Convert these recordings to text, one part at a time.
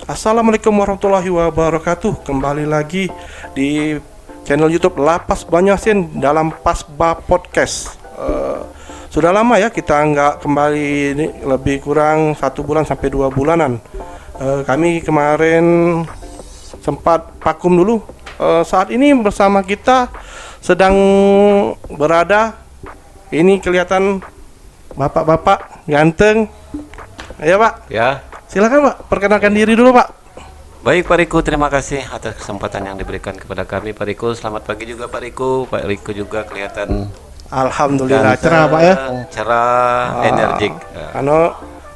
Assalamualaikum warahmatullahi wabarakatuh. Kembali lagi di channel YouTube Lapas Banyasin dalam Pasba Podcast. Sudah lama ya kita nggak kembali, ini lebih kurang 1 bulan sampai 2 bulanan. Kami kemarin sempat vakum dulu. Saat ini bersama kita sedang berada, ini kelihatan bapak-bapak ganteng. Ya Pak. Ya. Silakan Pak, perkenalkan diri dulu Pak. Baik Pak Riko, terima kasih atas kesempatan yang diberikan kepada kami Pak Riko. Selamat pagi juga Pak Riko. Pak Riko juga kelihatan Alhamdulillah cerah Pak ya. Cerah, energik.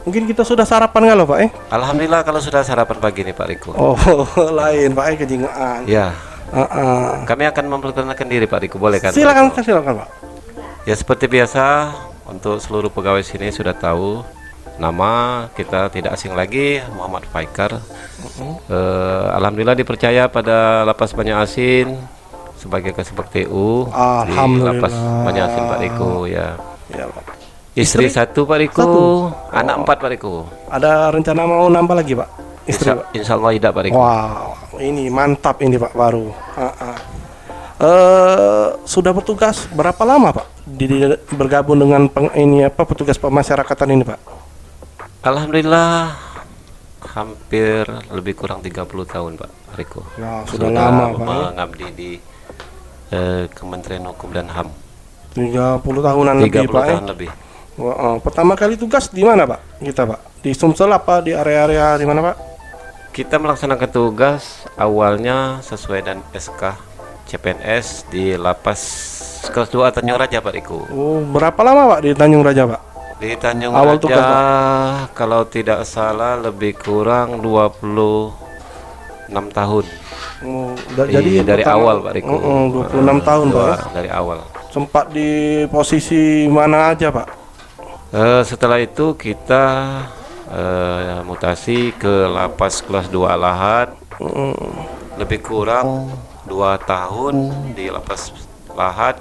Mungkin kita sudah sarapan nggak loh Pak? Alhamdulillah kalau sudah sarapan pagi nih Pak Riko. Oh lain Pak, kejingaan. Ya. Kami akan memperkenalkan diri Pak Riko, boleh kan? Silakan Pak. Ya seperti biasa, untuk seluruh pegawai sini sudah tahu nama kita, tidak asing lagi, Muhammad Faikar. Alhamdulillah dipercaya pada Lapas Banyasin sebagai Kasubag TU di Lapas Banyasin Pak Riko ya. Ya Pak. Istri 1 Pak Riko, anak 4 Pak Riko. Ada rencana mau nambah lagi Pak? Istri Pak? Insya Allah tidak Pak Riko. Wow, ini mantap ini Pak baru. Sudah bertugas berapa lama Pak bergabung dengan petugas pemasyarakatan ini Pak? Alhamdulillah hampir lebih kurang 30 tahun Pak Riko. Ya, sudah lama Pak. Mengabdi di Kementerian Hukum dan HAM. 30 tahunan lebih Pak. 30 tahun lebih. Pertama kali tugas di mana Pak? Kita Pak di Sumsel apa di area-area di mana Pak? Kita melaksanakan tugas awalnya sesuai dengan SK CPNS di Lapas kelas 2 Tanjung Raja Pak Riko. Oh, berapa lama Pak di Tanjung Raja Pak? Di Tanjung Awal Raja tugas, kalau tidak salah lebih kurang 26 tahun. Jadi dari awal Pak Riko. 26 tahun Pak ya? Dari awal. Sempat di posisi mana aja Pak? Setelah itu kita mutasi ke Lapas kelas 2 Lahat. Lebih kurang 2 tahun di Lapas Lahat.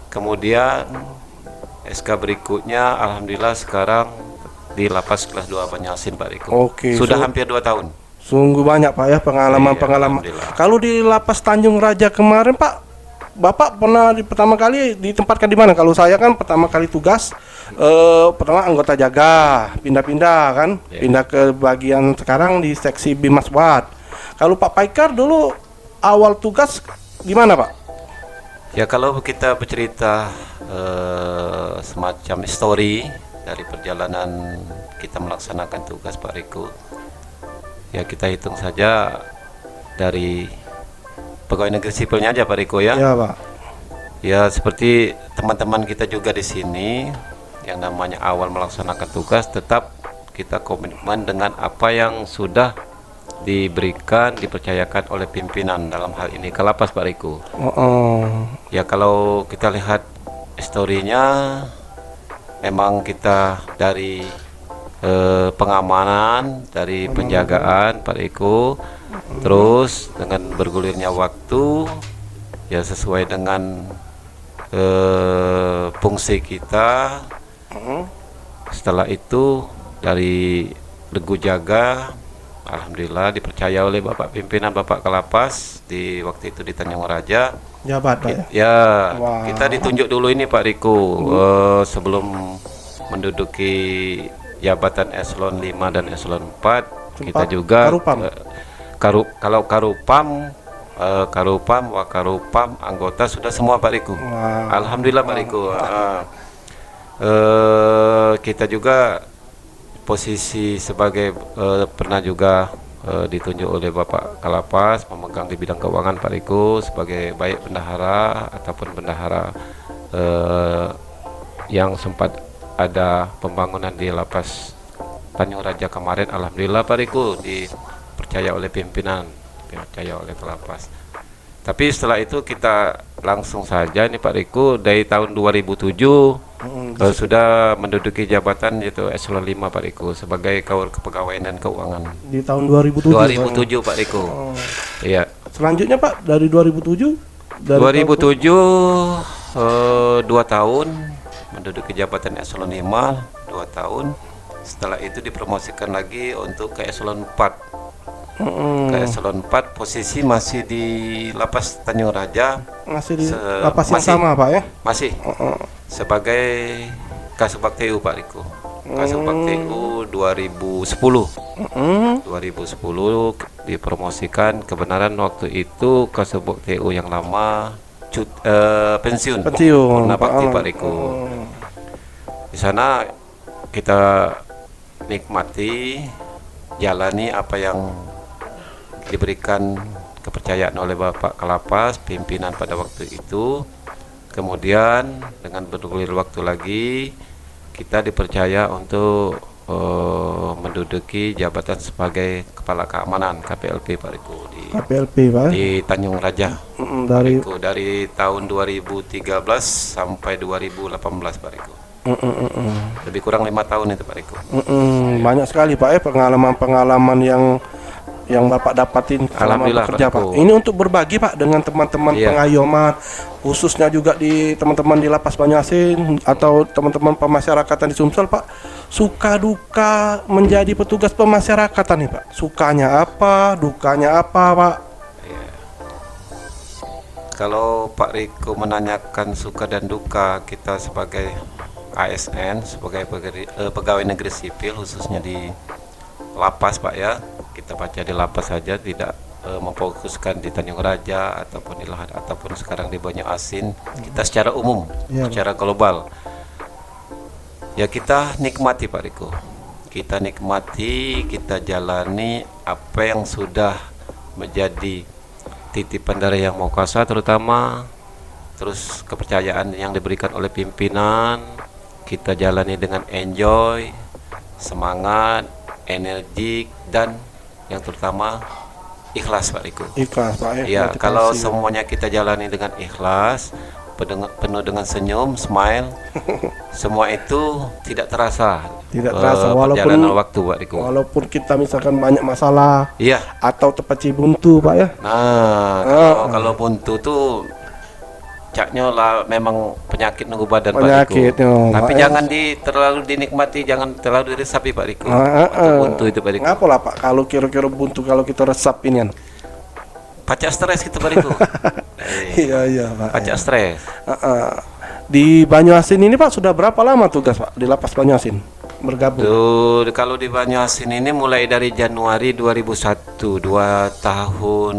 Kemudian SK berikutnya alhamdulillah sekarang di Lapas kelas 2 Banyasin Pak Riko. Oke, sudah hampir 2 tahun. Sungguh banyak Pak ya pengalaman. Kalau di Lapas Tanjung Raja kemarin Pak, Bapak pernah pertama kali ditempatkan di mana? Kalau saya kan pertama kali tugas pertama anggota jaga, pindah-pindah kan, pindah ke bagian sekarang di seksi Bimas Wat. Kalau Pak Faikar dulu awal tugas di mana Pak? Ya kalau kita bercerita semacam story dari perjalanan kita melaksanakan tugas Pak Riko, ya kita hitung saja dari pegawai negeri sipilnya aja Pak Riko ya. Ya Pak. Ya seperti teman-teman kita juga di sini yang namanya awal melaksanakan tugas, tetap kita komitmen dengan apa yang sudah diberikan, dipercayakan oleh pimpinan, dalam hal ini ke Lapas Pak Riko. Ya kalau kita lihat historinya, memang kita dari pengamanan, dari penjagaan Pak Riko, terus dengan bergulirnya waktu ya sesuai dengan fungsi kita. Setelah itu dari regu jaga alhamdulillah dipercaya oleh Bapak pimpinan Bapak Kalapas di waktu itu di Tanjung Raja. Jabat Pak ya? Ya, kita ditunjuk dulu ini Pak Riko sebelum menduduki jabatan eselon 5 dan eselon 4. Kita juga kalau Karupam, Wakarupam, anggota sudah semua Pak Riko. Alhamdulillah Pak Riko. Kita juga posisi sebagai pernah juga ditunjuk oleh Bapak Kalapas memegang di bidang keuangan Pak Riko sebagai baik bendahara ataupun bendahara yang sempat ada pembangunan di Lapas Tanjung Raja kemarin. Alhamdulillah Pak Riko dipercaya oleh pimpinan, dipercaya oleh Kalapas. Tapi setelah itu kita langsung saja ini Pak Riko dari tahun 2007 sudah menduduki jabatan yaitu eselon 5 Pak Riko sebagai Kawal Kepegawaian dan Keuangan. Di tahun 2007. 2007 Pak Riko. Iya. Selanjutnya Pak dari 2007? 2 tahun menduduki jabatan eselon 5 2 tahun. Setelah itu dipromosikan lagi untuk ke eselon 4 Ke eselon 4 posisi masih di Lapas Tanjung Raja. Masih di lapas yang sama Pak ya? Masih sebagai Kasubag TU Pak Riko. Kasubag TU 2010. 2010 dipromosikan, kebenaran waktu itu Kasubag TU yang lama pensiun purna bakti Pak Riko. Di sana kita nikmati, jalani apa yang diberikan kepercayaan oleh Bapak Kalapas, pimpinan pada waktu itu. Kemudian dengan bergulir waktu lagi, kita dipercaya untuk menduduki jabatan sebagai Kepala Keamanan KPLP Pak Riko di KPLP Pak di Tanjung Raja. Dari tahun 2013 sampai 2018 Pak Riko. Lebih kurang 5 tahun itu Pak Riko. Banyak sekali Pak ya pengalaman-pengalaman yang Bapak dapatin selama bekerja Pak. Ini untuk berbagi Pak dengan teman-teman pengayoman, khususnya juga di teman-teman di Lapas Banjarmasin atau teman-teman pemasyarakatan di Sumsel Pak. Suka duka menjadi petugas pemasyarakatan nih Pak. Sukanya apa, dukanya apa Pak? Kalau Pak Riko menanyakan suka dan duka kita sebagai ASN, sebagai pegawai negeri sipil khususnya di lapas Pak ya, kita baca di lapas saja, tidak memfokuskan di Tanjung Raja ataupun di Lahat ataupun sekarang di Banjarmasin. Kita secara umum, secara global ya, kita nikmati Pak Riko, kita nikmati, kita jalani apa yang sudah menjadi titipan dari Yang Maha Kuasa, terutama terus kepercayaan yang diberikan oleh pimpinan. Kita jalani dengan enjoy, semangat, energik, dan yang terutama ikhlas Pak Riko. Ikhlas Pak ya. Kalau semuanya kita jalani dengan ikhlas, penuh dengan senyum, smile, semua itu tidak terasa walaupun waktu Pak Riko. Walaupun kita misalkan banyak masalah atau terpaci buntu Pak ya. Nah, kalau buntu tuh caknya lah memang penyakit nunggu badan Pak Riko. Tapi jangan terlalu dinikmati, jangan terlalu diresapi Pak Riko. Buntu itu Pak Riko. Ngapa lah Pak kalau kira-kira buntu kalau kita resap ini kan? Pacak stres gitu Pak Riko. Iya Pak. Pacak stres. Di Banjarmasin ini Pak sudah berapa lama tugas Pak di Lapas Banjarmasin bergabung? Kalau di Banjarmasin ini mulai dari Januari 2001, 2 tahun,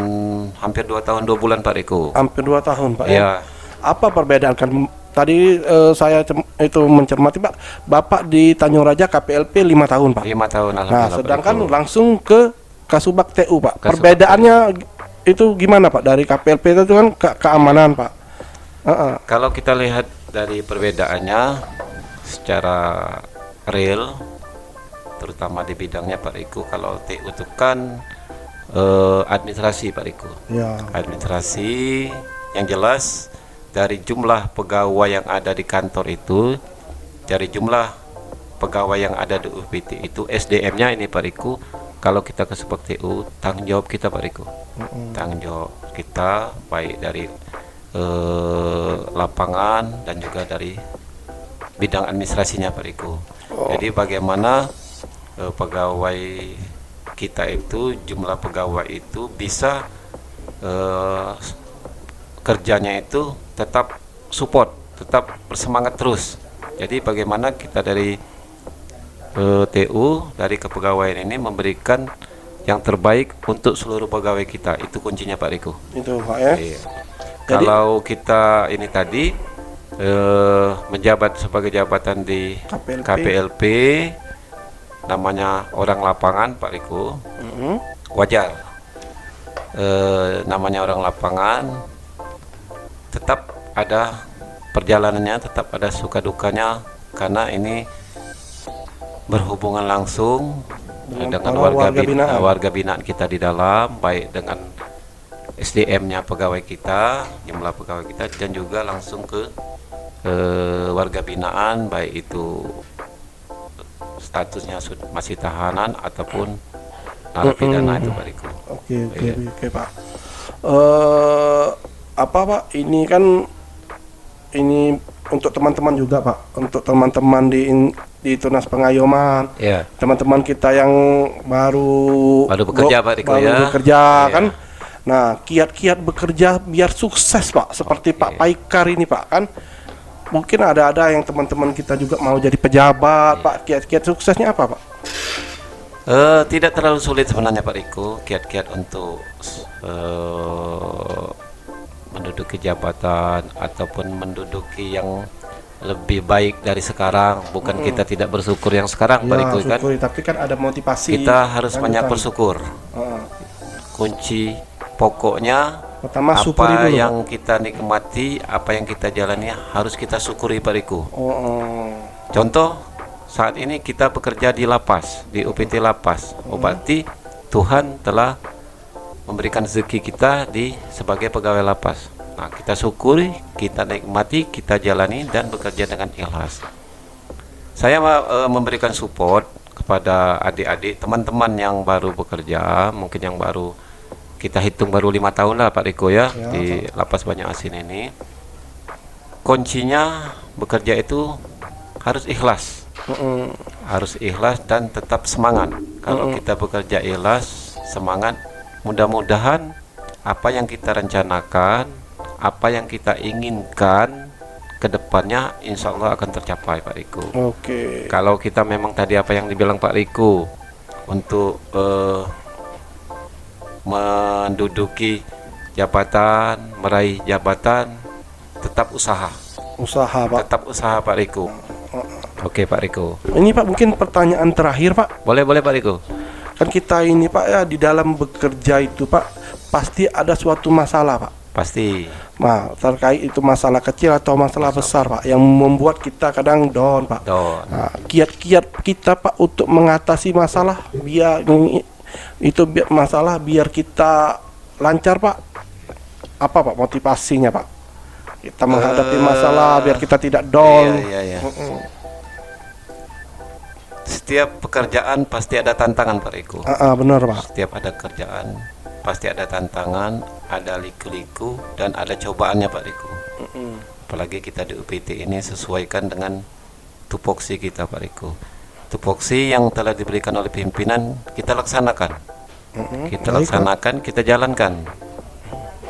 hampir 2 tahun 2 bulan Pak Riko. Hampir 2 tahun Pak ya. Apa perbedaan kan tadi saya itu mencermati Pak, Bapak di Tanjung Raja KPLP 5 tahun Pak. 5 tahun Nah, sedangkan langsung ke Kasubag TU Pak. Perbedaannya itu gimana Pak dari KPLP itu kan keamanan Pak? Kalau kita lihat dari perbedaannya secara real, terutama di bidangnya Pak Riko, kalau TU itu kan administrasi Pak Riko. Administrasi yang jelas dari jumlah pegawai yang ada di kantor itu, dari jumlah pegawai yang ada di UPT itu, SDM-nya ini Pak Riko, kalau kita ke Kasubag TU, tanggung jawab kita Pak Riko. Tanggung jawab kita baik dari lapangan dan juga dari bidang administrasinya Pak Riko. Jadi bagaimana pegawai kita itu, jumlah pegawai itu bisa kerjanya itu tetap support, tetap bersemangat terus. Jadi bagaimana kita dari TU, dari kepegawaian ini memberikan yang terbaik untuk seluruh pegawai kita, itu kuncinya Pak Riko. Itu Pak ya. Kalau kita ini tadi menjabat sebagai jabatan di KPLP, namanya orang lapangan Pak Riko, wajar. Namanya orang lapangan, tetap ada perjalanannya, tetap ada suka dukanya, karena ini berhubungan langsung dengan warga binaan kita di dalam, baik dengan SDM-nya pegawai kita, jumlah pegawai kita, dan juga langsung ke warga binaan, baik itu statusnya masih tahanan ataupun narapidana itu Pak Riko. Oke Pak. Apa Pak, ini kan ini untuk teman-teman juga Pak, untuk teman-teman di di Tunas Pengayoman. Ya. Teman-teman kita yang baru bekerja Pak Riko baru ya. bekerja Iya. kan. Nah, kiat-kiat bekerja biar sukses Pak, seperti Pak Paikar ini Pak kan. Mungkin ada yang teman-teman kita juga mau jadi pejabat Pak. Kiat-kiat suksesnya apa Pak? Tidak terlalu sulit sebenarnya Pak Riko, kiat-kiat untuk menduduki jabatan ataupun menduduki yang lebih baik dari sekarang. Bukan kita tidak bersyukur yang sekarang Pak Riko kan. syukuri, tapi kan ada motivasi. Kita harus lanjutan. banyak bersyukur. Heeh. Kunci pokoknya Pertama apa syukuri dulu yang kita nikmati, apa yang kita jalani harus kita syukuri Pak Riko. Pak. Oh. Contoh, saat ini kita bekerja di lapas, di UPT lapas. Berarti Tuhan telah memberikan rezeki kita sebagai pegawai lapas. Nah, kita syukuri, kita nikmati, kita jalani dan bekerja dengan ikhlas. Saya memberikan support kepada adik-adik, teman-teman yang baru bekerja, mungkin yang baru kita hitung baru 5 tahun lah Pak Riko ya, di lapas Banyak Asin ini. Kuncinya bekerja itu harus ikhlas. Harus ikhlas dan tetap semangat. Kalau kita bekerja ikhlas, semangat, mudah-mudahan apa yang kita rencanakan, apa yang kita inginkan ke depannya insya Allah akan tercapai Pak Riko. Oke. Kalau kita memang tadi apa yang dibilang Pak Riko untuk menduduki jabatan, meraih jabatan, tetap usaha. Usaha Pak. Tetap usaha Pak Riko. Oke Pak Riko. Ini Pak mungkin pertanyaan terakhir Pak. Boleh Pak Riko. Kan kita ini Pak ya di dalam bekerja itu Pak pasti ada suatu masalah Pak. Pasti. Nah, terkait itu masalah kecil atau masalah besar Pak yang membuat kita kadang down Pak. Down. Nah, kiat-kiat kita Pak untuk mengatasi masalah biar biar kita lancar Pak. Apa Pak motivasinya Pak? Kita menghadapi masalah biar kita tidak down. Iya. Setiap pekerjaan pasti ada tantangan Pak Riko. Benar Pak. Setiap ada kerjaan pasti ada tantangan, ada liku-liku dan ada cobaannya Pak Riko. Apalagi kita di UPT ini sesuaikan dengan tupoksi kita Pak Riko. Tupoksi yang telah diberikan oleh pimpinan kita laksanakan. Kita laksanakan, kita jalankan.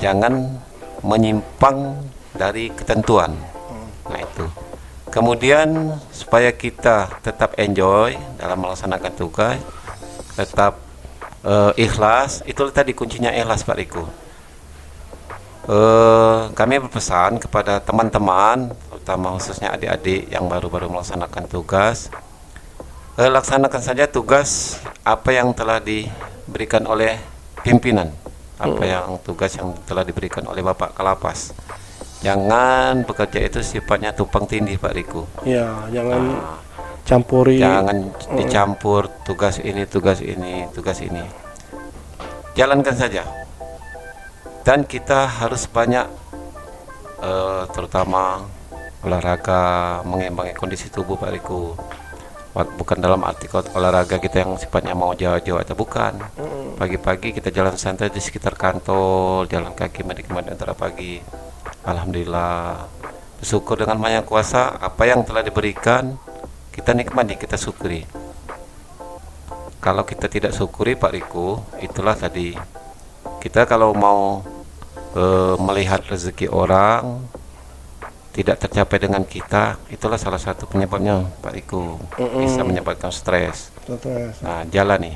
Jangan menyimpang dari ketentuan. Nah itu. Kemudian supaya kita tetap enjoy dalam melaksanakan tugas, tetap ikhlas, itu tadi kuncinya ikhlas Pak Riko. Kami berpesan kepada teman-teman, terutama khususnya adik-adik yang baru-baru melaksanakan tugas, laksanakan saja tugas apa yang telah diberikan oleh pimpinan, tugas yang telah diberikan oleh Bapak Kalapas. Jangan bekerja itu sifatnya tumpang tindih Pak Riko. Ya, jangan campuri. Jangan dicampur tugas ini. Jalankan saja. Dan kita harus banyak terutama olahraga, mengimbangi kondisi tubuh Pak Riko. Bukan dalam arti olahraga kita yang sifatnya mau jauh-jauh atau bukan. Pagi-pagi kita jalan santai di sekitar kantor, jalan kaki menikmati antara pagi. Alhamdulillah, bersyukur dengan Maha Kuasa apa yang telah diberikan kita nikmati, kita syukuri. Kalau kita tidak syukuri Pak Riko, itulah tadi kita kalau mau melihat rezeki orang tidak tercapai dengan kita, itulah salah satu penyebabnya Pak Riko. Bisa menyebabkan stres. Nah, jalani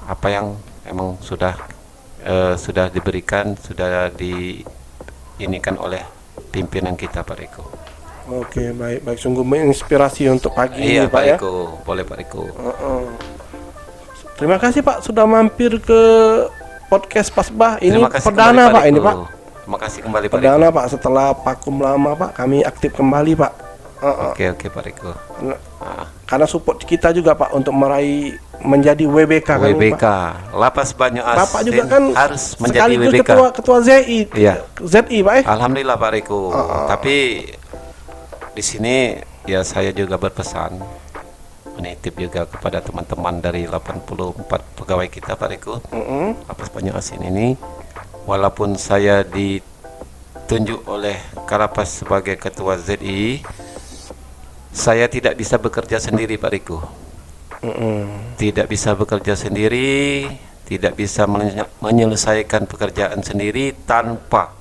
apa yang emang sudah diberikan, sudah diinikan oleh pimpinan kita Pak Riko. Oke, baik, sungguh menginspirasi untuk pagi ini Pak Riko. Ya. Boleh Pak Riko. Terima kasih Pak sudah mampir ke podcast Pasbah. Ini Terima kasih perdana kembali, Pak ini Pak. Terima kasih kembali Pak Perdana Riko. Pak, setelah vakum lama Pak, kami aktif kembali Pak. Oke Pak Riko. Karena support kita juga Pak untuk menjadi WBK kan WBK, Pak. Lapas Banyak Asin Bapak juga kan harus menjadi sekaligus WBK. ketua ZI. Iya. ZI Pak. Alhamdulillah Pak Riko. Tapi di sini ya saya juga berpesan menitip juga kepada teman-teman dari 84 pegawai kita Pak Riko. Lapas Banyak Asin ini, walaupun saya ditunjuk oleh Kalapas sebagai ketua ZI, saya tidak bisa bekerja sendiri, Pak Riko. Tidak bisa bekerja sendiri, tidak bisa menyelesaikan pekerjaan sendiri tanpa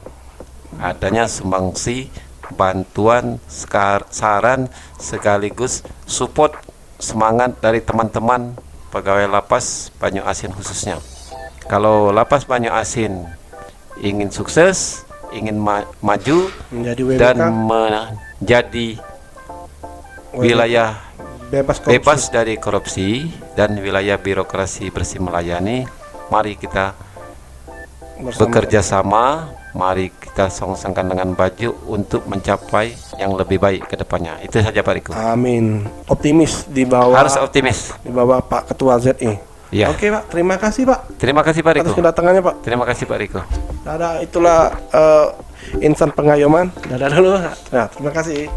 adanya sumbangsi, bantuan, saran, sekaligus support semangat dari teman-teman pegawai lapas Banyu Asin khususnya. Kalau lapas Banyu Asin ingin sukses, ingin maju menjadi WBK, dan menjadi wilayah bebas dari korupsi dan wilayah birokrasi bersih melayani, mari kita bekerja sama, mari kita song-songkan dengan baju untuk mencapai yang lebih baik ke depannya. Itu saja Pak Riko. Amin. Optimis di bawah, Harus optimis. di bawah Pak Ketua ZI. Iya. Oke Pak, terima kasih Pak Terima kasih Pak Riko. atas kedatangannya Pak. Terima kasih Pak Riko. Dadah, itulah insan pengayoman. Dadah dulu. Nah, terima kasih.